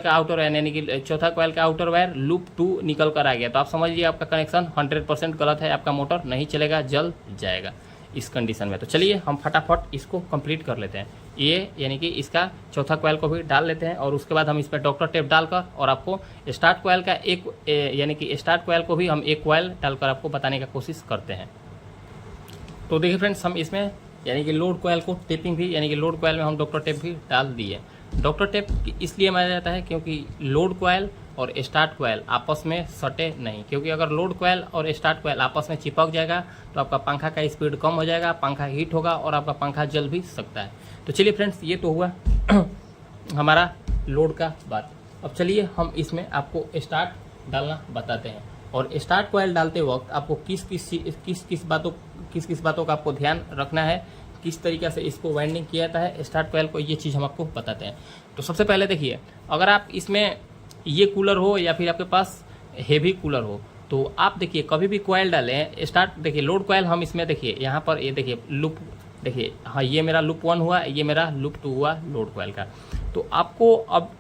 का आउटर वायर यानी कि चौथा कॉइल का आउटर वायर लूप 2 निकल कर आ गया, तो आप समझिए आपका कनेक्शन 100% गलत है, आपका मोटर नहीं चलेगा, जल जाएगा इस कंडीशन में। तो चलिए हम फटाफट इसको कंप्लीट कर लेते हैं। ये यानी कि इसका चौथा कॉइल को भी डाल लेते हैं और उसके बाद हम इस पर डॉक्टर टेप डालकर और आपको स्टार्ट कॉइल का यानी कि स्टार्ट कॉइल को भी हम एक कॉइल डालकर आपको बताने का कोशिश करते हैं। तो देखिए फ्रेंड्स, हम इसमें यानी कि लोड कॉइल को टेपिंग भी यानी कि लोड कॉइल में हम डॉक्टर टेप भी डाल दिए। डॉक्टर टेप इसलिए माना जाता है क्योंकि लोड कॉइल और स्टार्ट कॉइल आपस में सटे नहीं, क्योंकि अगर लोड कॉइल और स्टार्ट कॉइल आपस में चिपक जाएगा तो आपका पंखा का स्पीड कम हो जाएगा, पंखा हीट होगा और आपका पंखा जल भी सकता है। तो चलिए फ्रेंड्स, ये तो हुआ हमारा लोड का बात। अब चलिए हम इसमें आपको स्टार्ट डालना बताते हैं। और स्टार्ट कॉइल डालते वक्त आपको किस बातों का आपको ध्यान रखना है, किस तरीके से इसको वाइंडिंग किया जाता है स्टार्ट कॉइल को, ये चीज़ हम आपको बताते हैं। तो सबसे पहले देखिए, अगर आप इसमें ये कूलर हो या फिर आपके पास हेवी कूलर हो तो आप देखिए कभी भी कॉइल डालें स्टार्ट, देखिए लोड कॉइल हम इसमें देखिए यहाँ पर ये देखिए लूप, देखिए हाँ ये मेरा लूप 1 हुआ, ये मेरा लूप 2 हुआ लोड कॉइल का। तो आपको अब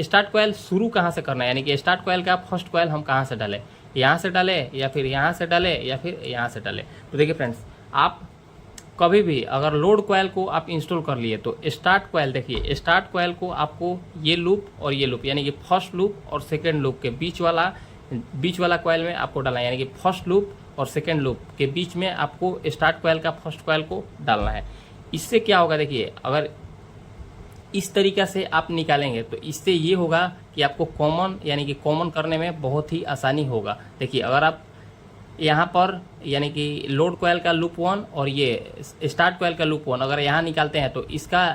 स्टार्ट कॉइल शुरू कहाँ से करना है, यानी कि स्टार्ट कॉइल का फर्स्ट कॉइल हम कहाँ से डालें, यहाँ से डालें या फिर यहाँ से डालें या फिर यहाँ से डालें। तो देखिए फ्रेंड्स, आप कभी भी अगर लोड कॉइल को आप इंस्टॉल कर लिए तो स्टार्ट कॉइल देखिए, स्टार्ट कॉइल को आपको ये लूप और ये लूप यानी कि फर्स्ट लूप और सेकेंड लूप के बीच वाला कॉइल में आपको डालना है, यानी कि फर्स्ट लूप और सेकेंड लूप के बीच में आपको स्टार्ट कॉइल का फर्स्ट कॉइल को डालना है। इससे क्या होगा, देखिए अगर इस तरीक़ा से आप निकालेंगे तो इससे ये होगा कि आपको कॉमन करने में बहुत ही आसानी होगा। देखिए अगर आप यहाँ पर यानी कि लोड कॉइल का लूप 1 और ये स्टार्ट कॉइल का लूप 1 अगर यहाँ निकालते हैं तो इसका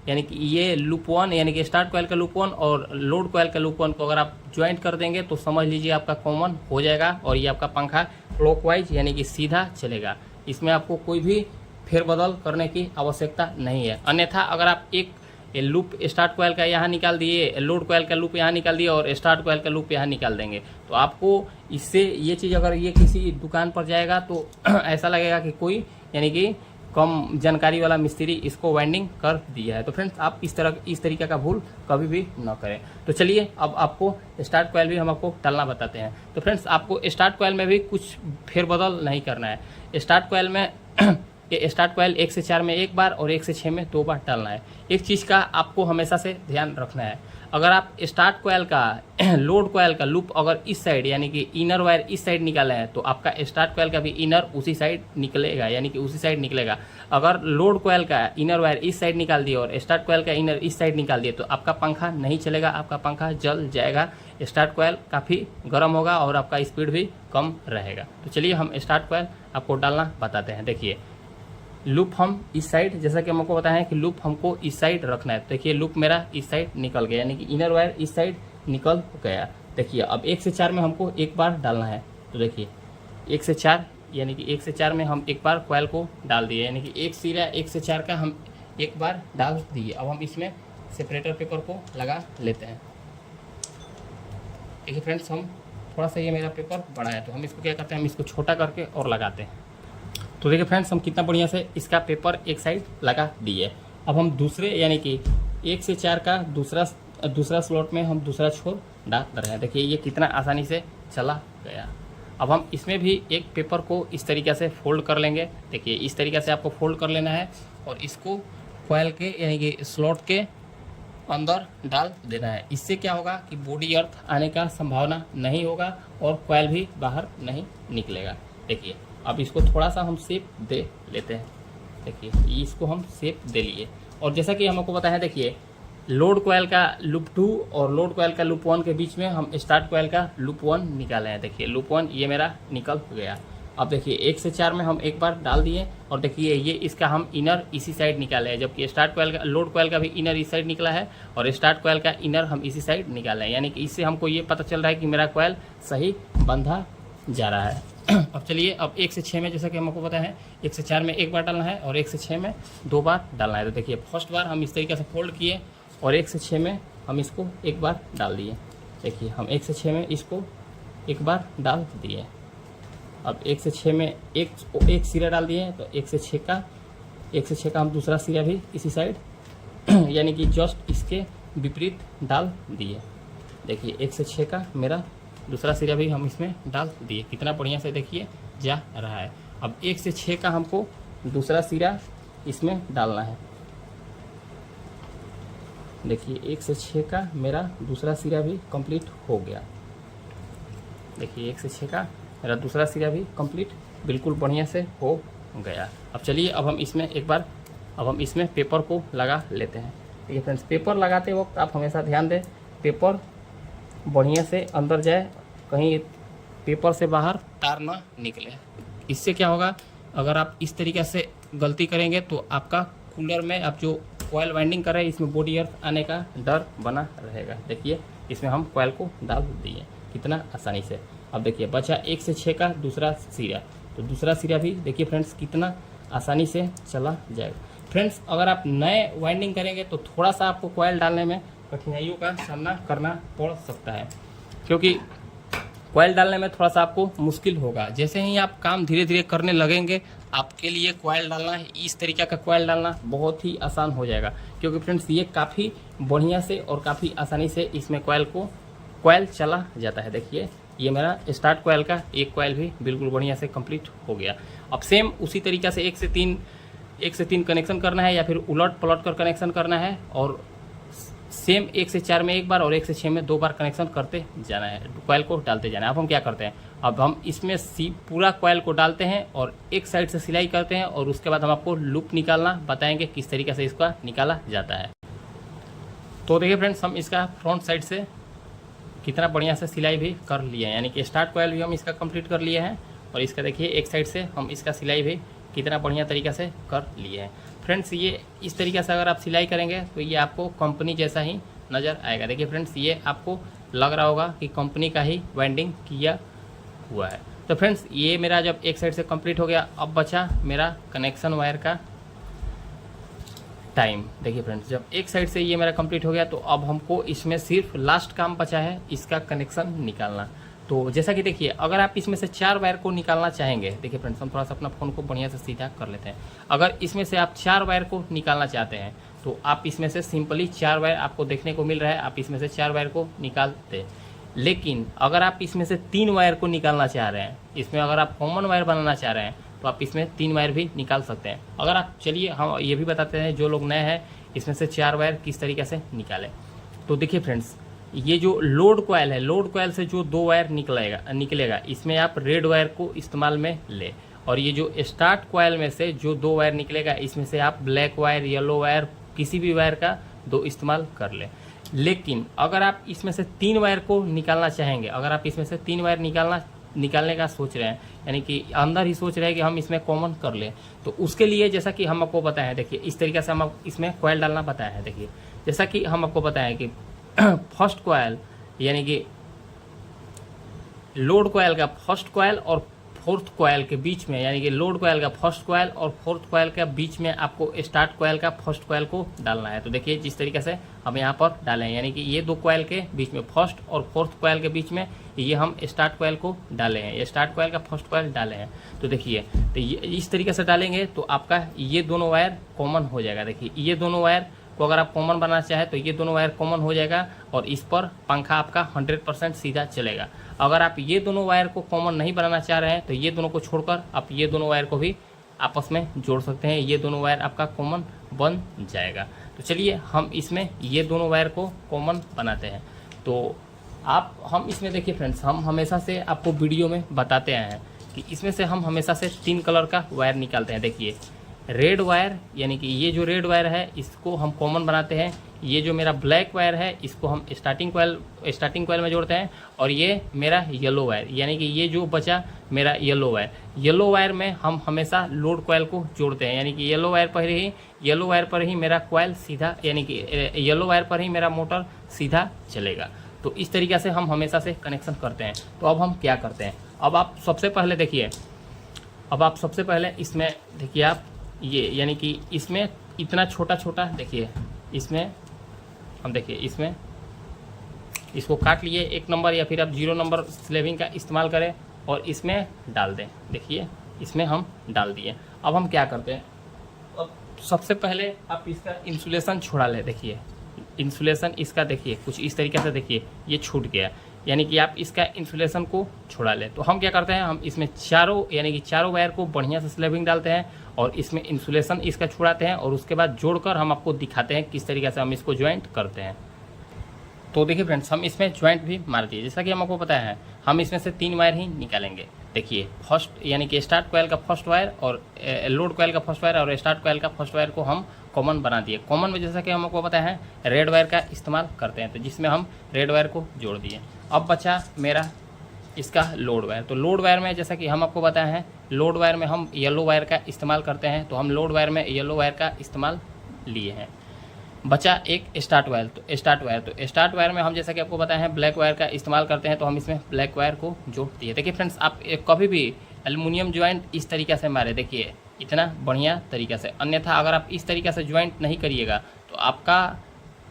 यानी कि ये लूप 1 यानी कि स्टार्ट कॉइल का लूप 1 और लोड कॉइल का लूप 1 को अगर आप ज्वाइंट कर देंगे तो समझ लीजिए आपका कॉमन हो जाएगा और ये आपका पंखा क्लॉकवाइज यानी कि सीधा चलेगा। इसमें आपको कोई भी फेरबदल करने की आवश्यकता नहीं है। अन्यथा अगर आप एक लूप स्टार्ट कॉइल का यहाँ निकाल दिए, लोड कॉइल का लूप यहाँ निकाल दिए और स्टार्ट कॉइल का लूप यहाँ निकाल देंगे तो आपको इससे ये चीज़ अगर ये किसी दुकान पर जाएगा तो ऐसा लगेगा कि कोई यानी कि कम जानकारी वाला मिस्त्री इसको वाइंडिंग कर दिया है। तो फ्रेंड्स, आप इस तरीके का भूल कभी भी ना करें। तो चलिए अब आपको स्टार्ट कॉइल भी हम आपको डालना बताते हैं। तो फ्रेंड्स, आपको स्टार्ट कॉइल में भी कुछ फेरबदल नहीं करना है। स्टार्ट कॉइल में स्टार्ट कॉइल 1 से 4 में एक बार और 1 से 6 में 2 बार डालना है। एक चीज़ का आपको हमेशा से ध्यान रखना है, अगर आप स्टार्ट कॉइल का लोड कॉइल का लूप अगर इस साइड यानी कि इनर वायर इस साइड निकाले हैं तो आपका स्टार्ट कॉइल का भी इनर उसी साइड निकलेगा, यानी कि उसी साइड निकलेगा। अगर लोड कॉइल का इनर वायर इस साइड निकाल दिए और स्टार्ट कॉइल का इनर इस साइड निकाल दिए तो आपका पंखा नहीं चलेगा, आपका पंखा जल जाएगा। स्टार्ट कॉइल काफ़ी गर्म होगा और आपका स्पीड भी कम रहेगा। तो चलिए हम स्टार्ट कॉइल आपको डालना बताते हैं। देखिए लूप हम इस साइड, जैसा कि हमको बताया है कि लूप हमको इस साइड रखना है। देखिए लूप मेरा इस साइड निकल गया, यानी कि इनर वायर इस साइड निकल गया। देखिए अब 1 से 4 में हमको एक बार डालना है। तो देखिए 1 से 4 यानी कि 1 से 4 में हम एक बार कॉइल को डाल दिए, यानी कि एक सिरा 1 से 4 का हम एक बार डाल दिए। अब हम इसमें सेपरेटर पेपर को लगा लेते हैं। देखिए फ्रेंड्स, हम थोड़ा सा ये मेरा पेपर बड़ा है तो हम इसको क्या करते हैं, हम इसको छोटा करके और लगाते हैं। तो देखिए फ्रेंड्स, हम कितना बढ़िया से इसका पेपर एक साइड लगा दिए। अब हम दूसरे यानी कि 1 से 4 का दूसरा स्लॉट में हम दूसरा छोर डाल रहे हैं। देखिए ये कितना आसानी से चला गया। अब हम इसमें भी एक पेपर को इस तरीके से फोल्ड कर लेंगे। देखिए इस तरीके से आपको फोल्ड कर लेना है और इसको कॉइल के यानी कि स्लॉट के अंदर डाल देना है। इससे क्या होगा कि बॉडी अर्थ आने का संभावना नहीं होगा और कॉइल भी बाहर नहीं निकलेगा। देखिए अब इसको थोड़ा सा हम शेप दे लेते हैं। देखिए इसको हम शेप दे लिए और जैसा कि हमको पता है, देखिए लोड कॉइल का लूप 2 और लोड कॉइल का लूप 1 के बीच में हम स्टार्ट कॉइल का लूप 1 निकाले हैं। देखिए लूप 1 ये मेरा निकल गया। अब देखिए 1 से 4 में हम एक बार डाल दिए और देखिए ये इसका हम इनर इसी साइड निकाले हैं, जबकि स्टार्ट कॉइल का लोड कॉइल का भी इनर इस साइड निकला है और स्टार्ट कॉइल का इनर हम इसी साइड निकाले हैं। यानी कि इससे हमको ये पता चल रहा है कि मेरा कॉइल सही बंधा जा रहा है। अब चलिए, अब 1 से 6 में जैसा कि हमको पता है 1 से 4 में एक बार डालना है और 1 से 6 में 2 बार डालना है। तो देखिए फर्स्ट बार हम इस तरीके से फोल्ड किए और 1 से 6 में हम इसको एक बार डाल दिए। देखिए हम 1 से 6 में इसको एक बार डाल दिए। अब 1 से 6 में एक सिरा डाल दिए तो 1 से 6 का हम दूसरा सिरा भी इसी साइड यानी कि जस्ट इसके विपरीत डाल दिए। देखिए 1 से 6 का मेरा दूसरा सिरा भी हम इसमें डाल दिए। कितना बढ़िया से देखिए जा रहा है। अब 1 से 6 का हमको दूसरा सिरा इसमें डालना है। देखिए 1 से 6 का मेरा दूसरा सिरा भी कंप्लीट हो गया। देखिए 1 से 6 का मेरा दूसरा सिरा भी कंप्लीट बिल्कुल बढ़िया से हो गया। अब चलिए, अब हम इसमें पेपर को लगा लेते हैं। ठीक है फ्रेंड्स, पेपर लगाते वक्त आप हमेशा ध्यान दें पेपर बढ़िया से अंदर जाए, कहीं पेपर से बाहर तार ना निकले। इससे क्या होगा, अगर आप इस तरीके से गलती करेंगे तो आपका कूलर में आप जो कॉइल वाइंडिंग कर रहे हैं इसमें बॉडी अर्थ आने का डर बना रहेगा। देखिए इसमें हम कॉइल को डाल दिए कितना आसानी से। अब देखिए बचा 1 से 6 का दूसरा सिरा, तो दूसरा सिरा भी देखिए फ्रेंड्स कितना आसानी से चला जाएगा। फ्रेंड्स अगर आप नए वाइंडिंग करेंगे तो थोड़ा सा आपको कॉइल डालने में कठिनाइयों का सामना करना पड़ सकता है, क्योंकि कॉइल डालने में थोड़ा सा आपको मुश्किल होगा। जैसे ही आप काम धीरे धीरे करने लगेंगे आपके लिए कॉइल डालना, इस तरीके का कॉइल डालना बहुत ही आसान हो जाएगा, क्योंकि फ्रेंड्स ये काफ़ी बढ़िया से और काफ़ी आसानी से इसमें कॉइल चला जाता है। देखिए ये मेरा स्टार्ट कॉइल का एक कॉइल भी बिल्कुल बढ़िया से कंप्लीट हो गया। अब सेम उसी तरीक़े से 1 से 3 कनेक्शन करना है या फिर उलट पलट कर कनेक्शन करना है और सेम 1 से 4 में एक बार और 1 से 6 में 2 बार कनेक्शन करते जाना है, कॉइल को डालते जाना है। अब हम क्या करते हैं, अब हम इसमें पूरा कॉइल को डालते हैं और एक साइड से सिलाई करते हैं और उसके बाद हम आपको लूप निकालना बताएंगे किस तरीके से इसका निकाला जाता है। तो देखिए फ्रेंड्स, हम इसका फ्रंट साइड से कितना बढ़िया से सिलाई भी कर लिए हैं, यानी कि स्टार्ट कॉइल भी हम इसका कंप्लीट कर लिए हैं और इसका देखिए एक साइड से हम इसका सिलाई भी कितना बढ़िया तरीक़े से कर लिए हैं। फ्रेंड्स ये इस तरीके से अगर आप सिलाई करेंगे तो ये आपको कंपनी जैसा ही नज़र आएगा। देखिए फ्रेंड्स ये आपको लग रहा होगा कि कंपनी का ही वाइंडिंग किया हुआ है। तो फ्रेंड्स ये मेरा जब एक साइड से कंप्लीट हो गया, अब बचा मेरा कनेक्शन वायर का टाइम। देखिए फ्रेंड्स जब एक साइड से ये मेरा कंप्लीट हो गया तो अब हमको इसमें सिर्फ लास्ट काम बचा है इसका कनेक्शन निकालना। तो जैसा कि देखिए अगर आप इसमें से 4 वायर को निकालना चाहेंगे, देखिए फ्रेंड्स हम थोड़ा सा अपना फ़ोन को बढ़िया से सीधा कर लेते हैं। अगर इसमें से आप 4 वायर को निकालना चाहते हैं तो आप इसमें से सिंपली 4 वायर आपको देखने को मिल रहा है, आप इसमें से 4 वायर को निकालते हैं। लेकिन अगर आप इसमें से 3 वायर को निकालना चाह रहे हैं, इसमें अगर आप कॉमन वायर बनाना चाह रहे हैं तो आप इसमें 3 वायर भी निकाल सकते हैं। अगर आप चलिए हम ये भी बताते हैं जो लोग नए हैं इसमें से 4 वायर किस तरीके से निकालें। तो देखिए फ्रेंड्स ये जो लोड कॉइल है, लोड कॉइल से जो 2 वायर निकलेगा इसमें आप रेड वायर को इस्तेमाल में ले, और ये जो स्टार्ट कॉइल में से जो 2 वायर निकलेगा इसमें से आप ब्लैक वायर, येलो वायर, किसी भी वायर का 2 इस्तेमाल कर ले। लेकिन अगर आप इसमें से 3 वायर को निकालना चाहेंगे, अगर आप इसमें से 3 वायर निकालने का सोच रहे हैं, यानी कि अंदर ही सोच रहे हैं कि हम इसमें कॉमन कर लें, तो उसके लिए जैसा कि हम आपको बताएं, देखिए इस तरीके से हम इसमें कॉइल डालना बताया है। देखिए जैसा कि हम आपको बताएं कि फर्स्ट कॉइल यानी कि लोड कॉइल का फर्स्ट कॉइल और फोर्थ कॉयल के बीच में, यानी कि लोड कॉयल का फर्स्ट कॉयल और फोर्थ कॉयल के बीच में आपको स्टार्ट कॉयल का फर्स्ट कॉयल को डालना है। तो देखिए जिस तरीके से हम यहाँ पर डालें, यानी कि ये दो कॉयल के बीच में फर्स्ट और फोर्थ कॉयल के बीच में ये हम स्टार्ट कॉयल को डाले हैं, ये स्टार्ट कॉयल का फर्स्ट कॉयल डाले हैं। तो देखिए तो ये इस तरीके से डालेंगे तो आपका ये दोनों वायर कॉमन हो जाएगा। देखिए ये दोनों वायर को अगर आप कॉमन बनाना चाहें तो ये दोनों वायर कॉमन हो जाएगा और इस पर पंखा आपका 100% सीधा चलेगा। अगर आप ये दोनों वायर को कॉमन नहीं बनाना चाह रहे हैं तो ये दोनों को छोड़कर आप ये दोनों वायर को भी आपस में जोड़ सकते हैं, ये दोनों वायर आपका कॉमन बन जाएगा। तो चलिए हम इसमें ये दोनों वायर को कॉमन बनाते हैं। तो हम इसमें देखिए फ्रेंड्स, हम हमेशा से आपको वीडियो में बताते आए हैं कि इसमें से हम हमेशा से 3 कलर का वायर निकालते हैं। देखिए रेड वायर, यानी कि ये जो रेड वायर है इसको हम कॉमन बनाते हैं, ये जो मेरा ब्लैक वायर है इसको हम स्टार्टिंग कॉयल में जोड़ते हैं, और ये मेरा येलो वायर, यानी कि ये जो बचा मेरा येलो वायर में हम हमेशा लोड कॉयल को जोड़ते हैं, यानी कि येलो वायर पर ही मेरा कॉयल सीधा, यानी कि येलो वायर पर ही मेरा मोटर सीधा चलेगा। तो इस तरीक़े से हम हमेशा से कनेक्शन करते हैं। तो अब हम क्या करते हैं, अब आप सबसे पहले इसमें देखिए आप ये, यानी कि इसमें इतना छोटा देखिए, इसमें हम देखिए इसमें इसको काट लिए 1 नंबर या फिर आप 0 नंबर स्लेविंग का इस्तेमाल करें और इसमें डाल दें। देखिए इसमें हम डाल दिए। अब हम क्या करते हैं, अब सबसे पहले आप इसका इंसुलेशन छुड़ा लें। देखिए इंसुलेशन इसका देखिए कुछ इस तरीके से, देखिए ये छूट गया, यानी कि आप इसका इंसुलेशन को छुड़ा लें। तो हम क्या करते हैं, हम इसमें चारों वायर को बढ़िया से स्लेविंग डालते हैं और इसमें इंसुलेशन इसका छुड़ाते हैं और उसके बाद जोड़कर हम आपको दिखाते हैं किस तरीके से हम इसको ज्वाइंट करते हैं। तो देखिए फ्रेंड्स, हम इसमें ज्वाइंट भी मार दिए, जैसा कि हमको पता है हम इसमें से 3 वायर ही निकालेंगे। देखिए फर्स्ट, यानी कि स्टार्ट कॉयल का फर्स्ट वायर और लोड कॉयल का फर्स्ट वायर और स्टार्ट कॉयल का फर्स्ट वायर को हम कॉमन बना दिए। कॉमन में जैसा कि हमको पता है रेड वायर का इस्तेमाल करते हैं, तो जिसमें हम रेड वायर को जोड़ दिए। अब बचा मेरा इसका लोड वायर। तो लोड वायर में जैसा कि हम आपको बताया है, लोड वायर में हम येलो वायर का इस्तेमाल करते हैं, तो हम लोड वायर में येलो वायर का इस्तेमाल लिए हैं। बचा एक स्टार्ट वायर में हम जैसा कि आपको बताया है ब्लैक वायर का इस्तेमाल करते हैं, तो हम इसमें ब्लैक वायर को जोड़ दिए। देखिए फ्रेंड्स, आप कभी भी एल्युमिनियम ज्वाइंट इस तरीके से मारे, देखिए इतना बढ़िया तरीक़ा से, अन्यथा अगर आप इस तरीक़े से ज्वाइंट नहीं करिएगा तो आपका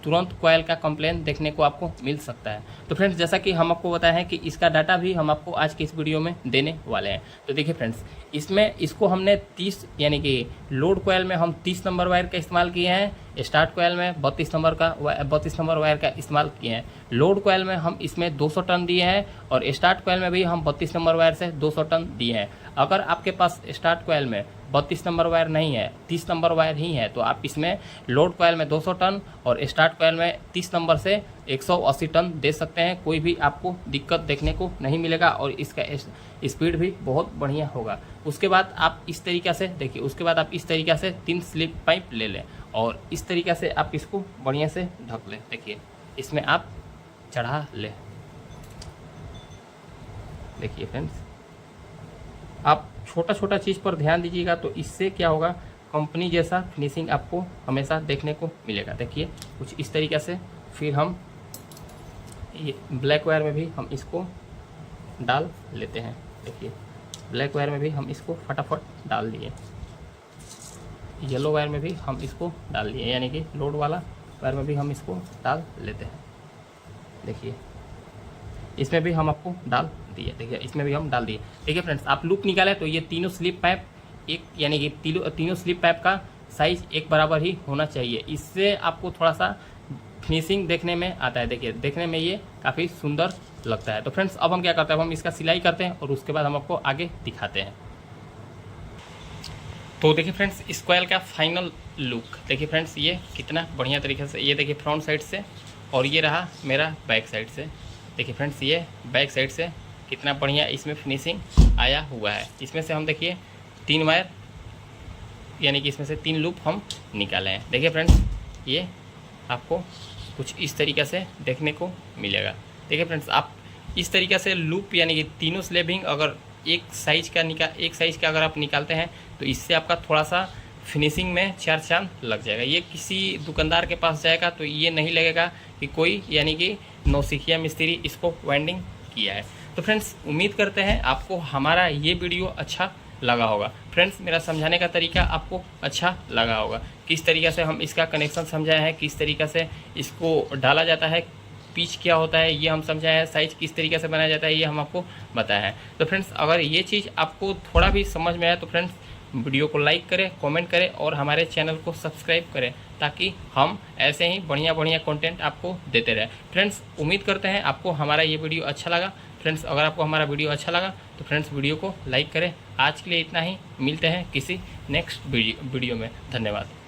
तुरंत कॉयल का कंप्लेन देखने को आपको मिल सकता है। तो फ्रेंड्स, जैसा कि हम आपको बताया है कि इसका डाटा भी हम आपको आज की इस वीडियो में देने वाले हैं। तो देखिए फ्रेंड्स, इसको हमने 30, यानी कि लोड कॉयल में हम 30 नंबर वायर का इस्तेमाल किए हैं, स्टार्ट कॉयल में 32 नंबर वायर का इस्तेमाल किए हैं। लोड कॉयल में हम इसमें 200 टन दिए हैं और स्टार्ट कॉयल में भी हम 32 नंबर वायर से 200 टन दिए हैं। अगर आपके पास स्टार्ट कॉयल में 32 नंबर वायर नहीं है, 30 नंबर वायर ही है, तो आप इसमें लोड कॉयल में 200 टन और स्टार्ट कॉयल में 30 नंबर से 180 टन दे सकते हैं। कोई भी आपको दिक्कत देखने को नहीं मिलेगा और इसका स्पीड भी बहुत बढ़िया होगा। उसके बाद आप इस तरीक़े से देखिए, उसके बाद आप इस तरीक़े से 3 स्लिप पाइप ले लें और इस तरीक़े से आप इसको बढ़िया से ढक लें। देखिए इसमें आप चढ़ा लें। देखिए फ्रेंड्स, आप छोटा चीज़ पर ध्यान दीजिएगा, तो इससे क्या होगा, कंपनी जैसा फिनिशिंग आपको हमेशा देखने को मिलेगा। देखिए कुछ इस तरीके से। फिर हम ये ब्लैक वायर में भी हम इसको डाल लेते हैं। देखिए ब्लैक वायर में भी हम इसको फटाफट डाल दिए, येलो वायर में भी हम इसको डाल दिए, यानी कि लोड वाला वायर में भी हम इसको डाल लेते हैं। देखिए इसमें भी हम आपको डाल दिए, देखिए इसमें भी हम डाल दिए। देखिए फ्रेंड्स, आप लूप निकालें तो ये तीनों स्लिप पाइप यानी कि तीनों स्लिप पाइप का साइज एक बराबर ही होना चाहिए। इससे आपको थोड़ा सा फिनिशिंग देखने में आता है। देखिए देखने में ये काफ़ी सुंदर लगता है। तो फ्रेंड्स, अब हम क्या करते हैं, हम इसका सिलाई करते हैं और उसके बाद हम आपको आगे दिखाते हैं। तो देखिए फ्रेंड्स, इस कॉयल का फाइनल लुक देखिए फ्रेंड्स, ये कितना बढ़िया तरीके से, ये देखिए फ्रंट साइड से और ये रहा मेरा बैक साइड से। देखिए फ्रेंड्स, ये बैक साइड से कितना बढ़िया इसमें फिनिशिंग आया हुआ है। इसमें से हम देखिए 3 वायर, यानी कि इसमें से 3 लूप हम निकाले हैं। देखिए फ्रेंड्स, ये आपको कुछ इस तरीक़े से देखने को मिलेगा। देखिए फ्रेंड्स, आप इस तरीक़े से लूप, यानी कि तीनों स्लेबिंग अगर एक साइज़ का अगर आप निकालते हैं तो इससे आपका थोड़ा सा फिनिशिंग में 4 चांद लग जाएगा। ये किसी दुकानदार के पास जाएगा तो ये नहीं लगेगा कि कोई, यानी कि नौसिखिया मिस्त्री इसको वाइंडिंग किया है। तो फ्रेंड्स उम्मीद करते हैं आपको हमारा ये वीडियो अच्छा लगा होगा। फ्रेंड्स मेरा समझाने का तरीका आपको अच्छा लगा होगा, किस तरीक़े से हम इसका कनेक्शन समझाए हैं, किस तरीक़े से इसको डाला जाता है, पिच क्या होता है ये हम समझाया है, साइज किस तरीके से बनाया जाता है ये हम आपको बताया है। तो फ्रेंड्स अगर ये चीज़ आपको थोड़ा भी समझ में आया तो फ्रेंड्स वीडियो को लाइक करें, कमेंट करें और हमारे चैनल को सब्सक्राइब करें, ताकि हम ऐसे ही बढ़िया बढ़िया कंटेंट आपको देते रहें। फ्रेंड्स उम्मीद करते हैं आपको हमारा ये वीडियो अच्छा लगा। फ्रेंड्स अगर आपको हमारा वीडियो अच्छा लगा तो फ्रेंड्स वीडियो को लाइक करें। आज के लिए इतना ही, मिलते हैं किसी नेक्स्ट वीडियो में। धन्यवाद।